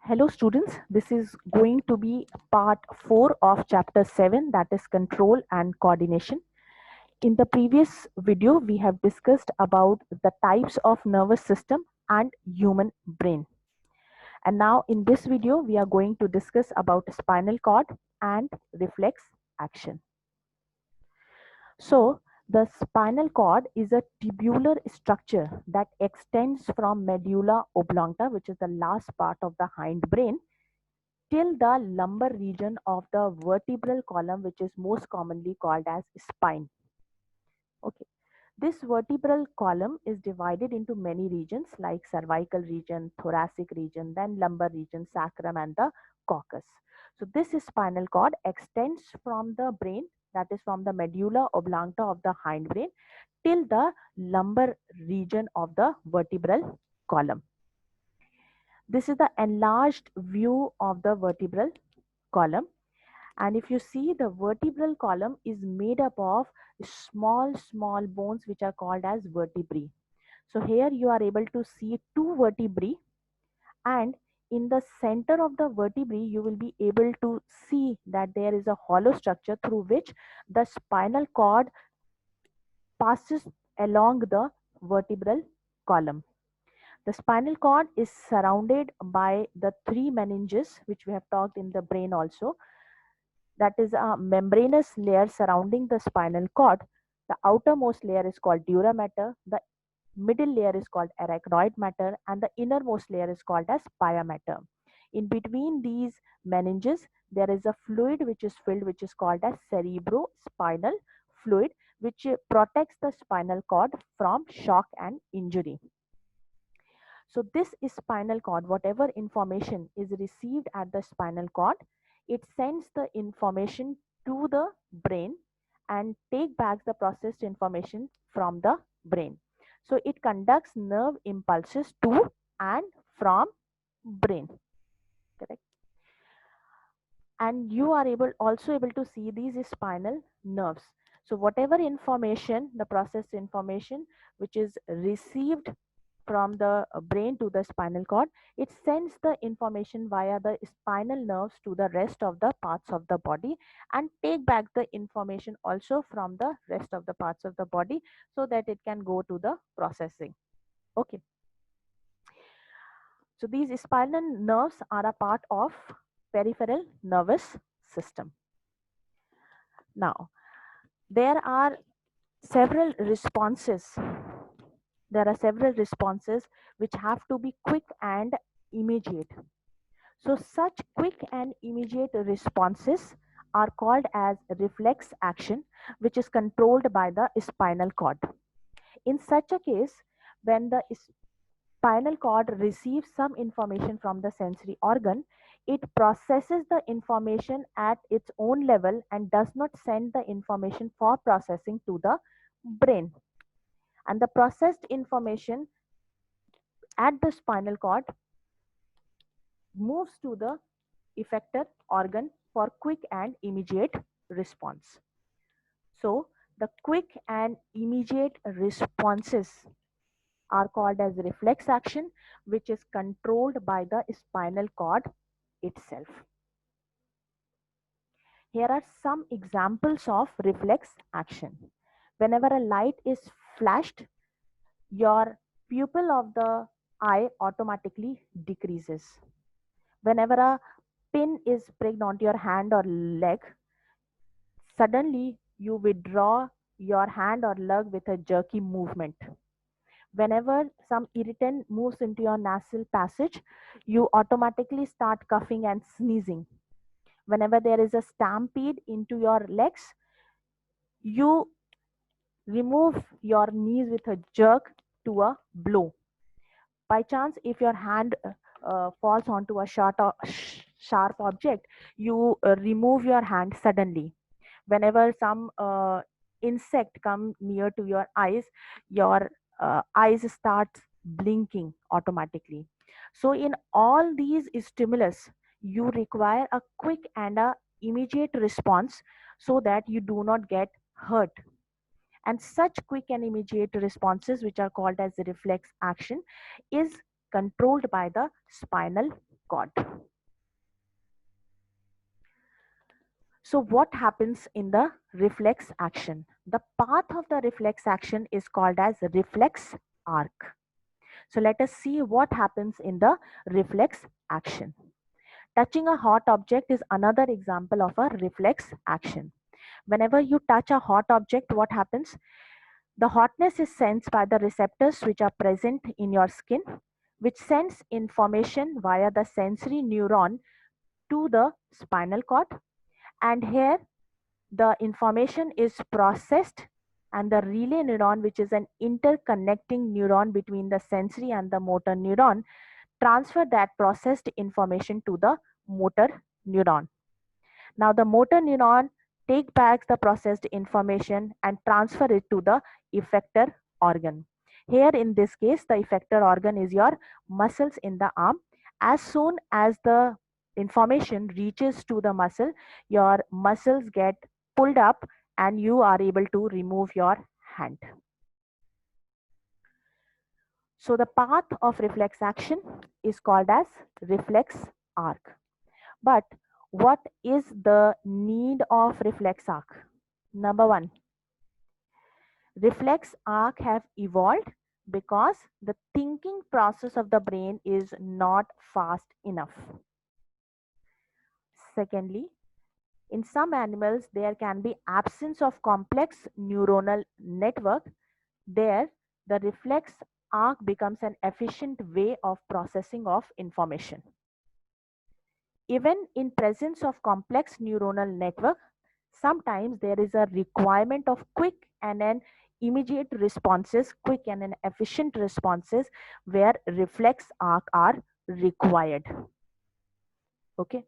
Hello students, this is going to be part 4 of chapter 7, that is control and coordination. In the previous video, we have discussed about the types of nervous system and human brain. And now in this video, we are going to discuss about spinal cord and reflex action. So the spinal cord is a tubular structure that extends from medulla oblongata, which is the last part of the hindbrain, till the lumbar region of the vertebral column, which is most commonly called as spine. Okay. This vertebral column is divided into many regions like cervical region, thoracic region, then lumbar region, sacrum, and the coccus. So this spinal cord extends from the brain, that is from the medulla oblongata of the hindbrain, till the lumbar region of the vertebral column. This is the enlarged view of the vertebral column. And if you see, the vertebral column is made up of small bones which are called as vertebrae. So here you are able to see two vertebrae, and in the center of the vertebrae you will be able to see that there is a hollow structure through which the spinal cord passes along the vertebral column. The spinal cord is surrounded by the three meninges, which we have talked in the brain also. That is a membranous layer surrounding the spinal cord. The outermost layer is called dura mater, the middle layer is called arachnoid mater, and the innermost layer is called as pia mater. In between these meninges, there is a fluid which is filled, which is called as cerebrospinal fluid, which protects the spinal cord from shock and injury. So this is spinal cord. Whatever information is received at the spinal cord, it sends the information to the brain and take back the processed information from the brain. So it conducts nerve impulses to and from brain. Correct. And you are also able to see these spinal nerves. So whatever information, the processed information which is received from the brain to the spinal cord, it sends the information via the spinal nerves to the rest of the parts of the body and take back the information also from the rest of the parts of the body so that it can go to the processing. Okay. So these spinal nerves are a part of peripheral nervous system. Now, there are several responses. There are several responses which have to be quick and immediate. So such quick and immediate responses are called as reflex action, which is controlled by the spinal cord. In such a case, when the spinal cord receives some information from the sensory organ, it processes the information at its own level and does not send the information for processing to the brain. And the processed information at the spinal cord moves to the effector organ for quick and immediate response. So the quick and immediate responses are called as reflex action, which is controlled by the spinal cord itself. Here are some examples of reflex action. Whenever a light is flashed, your pupil of the eye automatically decreases. Whenever a pin is pricked onto your hand or leg, suddenly you withdraw your hand or leg with a jerky movement. Whenever some irritant moves into your nasal passage, you automatically start coughing and sneezing. Whenever there is a stampede into your legs, you remove your knees with a jerk to a blow. By chance, if your hand falls onto a sharp object, you remove your hand suddenly. Whenever some insect come near to your eyes start blinking automatically. So in all these stimulus, you require a quick and a immediate response so that you do not get hurt. And such quick and immediate responses, which are called as reflex action, is controlled by the spinal cord. So what happens in the reflex action? The path of the reflex action is called as reflex arc. So let us see what happens in the reflex action. Touching a hot object is another example of a reflex action. Whenever you touch a hot object, what happens? The hotness is sensed by the receptors which are present in your skin, which sends information via the sensory neuron to the spinal cord. And here the information is processed, and the relay neuron, which is an interconnecting neuron between the sensory and the motor neuron, transfer that processed information to the motor neuron. Now the motor neuron take back the processed information and transfer it to the effector organ. Here in this case, the effector organ is your muscles in the arm. As soon as the information reaches to the muscle, your muscles get pulled up and you are able to remove your hand. So the path of reflex action is called as reflex arc. But what is the need of reflex arc? Number one, reflex arc have evolved because the thinking process of the brain is not fast enough. Secondly, in some animals, there can be absence of complex neuronal network. There, the reflex arc becomes an efficient way of processing of information. Even in presence of complex neuronal network, sometimes there is a requirement of quick and an immediate responses, quick and an efficient responses where reflex arc are required. Okay.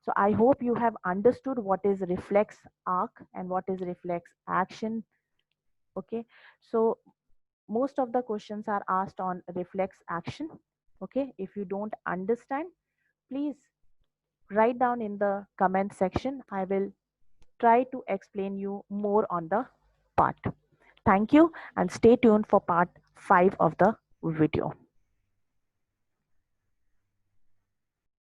So I hope you have understood what is reflex arc and what is reflex action. Okay. So most of the questions are asked on reflex action. Okay. If you don't understand, please write down in the comment section. I will try to explain you more on the part. Thank you and stay tuned for part 5 of the video.